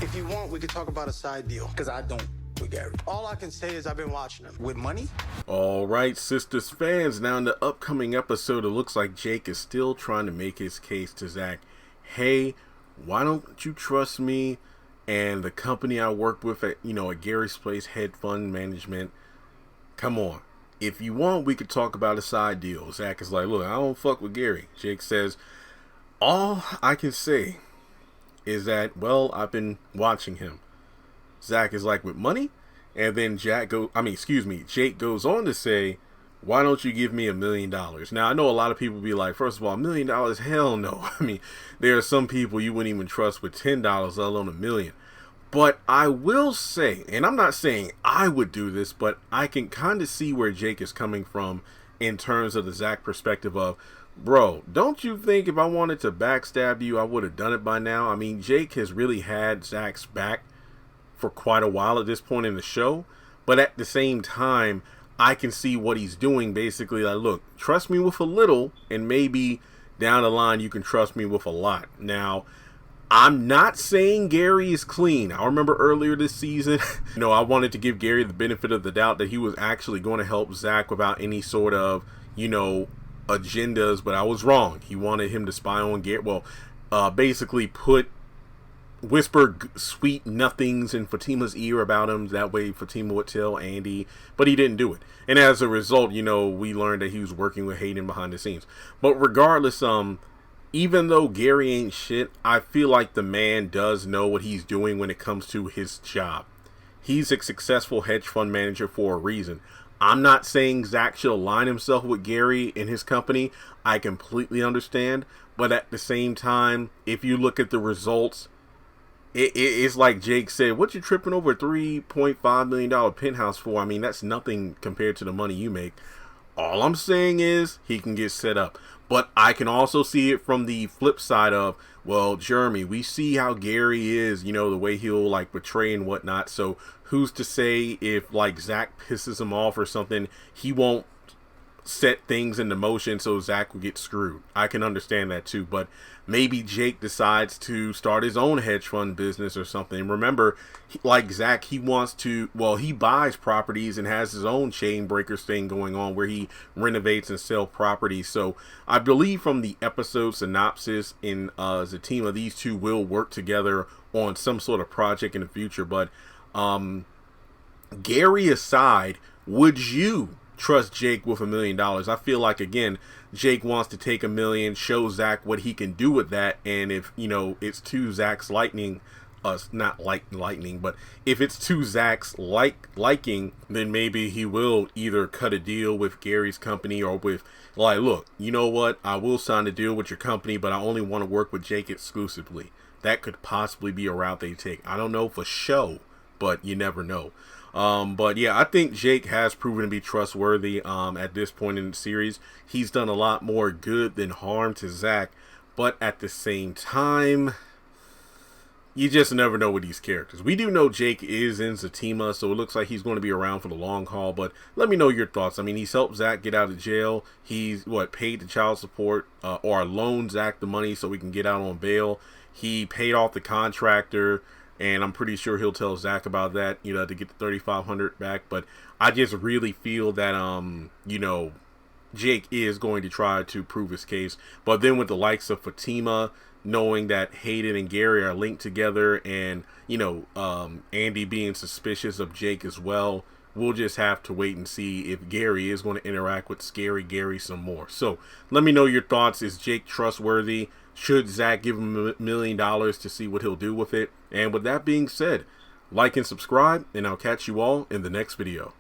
If you want, we could talk about a side deal, because I don't with Gary. All I can say is I've been watching him. With money? All right, Sistas fans, now in the upcoming episode, it looks like Jake is still trying to make his case to Zach. Hey, why don't you trust me and the company I work with at, at Gary's Place, Hedge Fund Management? Come on. If you want, we could talk about a side deal. Zach is like, look, I don't fuck with Gary. Jake says, all I can say is that, well, I've been watching him. Zach is like, with money? And then Jake goes on to say, why don't you give me $1 million? Now, I know a lot of people be like, first of all, $1 million? Hell no. I mean, there are some people you wouldn't even trust with $10, let alone $1 million. But I will say, and I'm not saying I would do this, but I can kind of see where Jake is coming from in terms of the Zach perspective of, bro, don't you think if I wanted to backstab you, I would have done it by now? I mean, Jake has really had Zach's back for quite a while at this point in the show. But at the same time, I can see what he's doing. Basically, like, look, trust me with a little, and maybe down the line you can trust me with a lot. Now, I'm not saying Gary is clean. I remember earlier this season, I wanted to give Gary the benefit of the doubt that he was actually going to help Zach without any sort of, agendas, but I was wrong. He wanted him to spy on Gary. Well, basically whisper sweet nothings in Fatima's ear about him. That way Fatima would tell Andy, but he didn't do it. And as a result, we learned that he was working with Hayden behind the scenes. But regardless, even though Gary ain't shit, I feel like the man does know what he's doing when it comes to his job. He's a successful hedge fund manager for a reason. I'm not saying Zach should align himself with Gary and his company. I completely understand. But at the same time, if you look at the results, it's like Jake said, what you tripping over a $3.5 million penthouse for? I mean, that's nothing compared to the money you make. All I'm saying is he can get set up. But I can also see it from the flip side of, well, Jeremy, we see how Gary is, the way he'll betray and whatnot. So who's to say if Zach pisses him off or something, he won't set things into motion so Zach will get screwed. I can understand that too. But maybe Jake decides to start his own hedge fund business or something. Remember, like Zach, he buys properties and has his own chain breakers thing going on where he renovates and sells properties. So I believe from the episode synopsis in Zatima, these two will work together on some sort of project in the future. But Gary aside, would you trust Jake with $1 million? I feel like, again, Jake wants to take $1 million, show Zach what he can do with that, and if it's to Zach's liking, but if it's to Zach's liking, then maybe he will either cut a deal with Gary's company or with look, you know what, I will sign a deal with your company, but I only want to work with Jake exclusively. That could possibly be a route they take. I don't know for sure, but you never know. But yeah, I think Jake has proven to be trustworthy at this point in the series. He's done a lot more good than harm to Zach, but at the same time, you just never know with these characters. We do know Jake is in Zatima, so it looks like he's going to be around for the long haul, but let me know your thoughts. I mean, he's helped Zach get out of jail. He's paid the child support or loaned Zach the money so we can get out on bail. He paid off the contractor, and I'm pretty sure he'll tell Zach about that, to get the $3,500 back. But I just really feel that, Jake is going to try to prove his case. But then with the likes of Fatima, knowing that Hayden and Gary are linked together, and, Andy being suspicious of Jake as well, we'll just have to wait and see if Gary is going to interact with Scary Gary some more. So let me know your thoughts. Is Jake trustworthy? Should Zach give him $1 million to see what he'll do with it? And with that being said, like and subscribe, and I'll catch you all in the next video.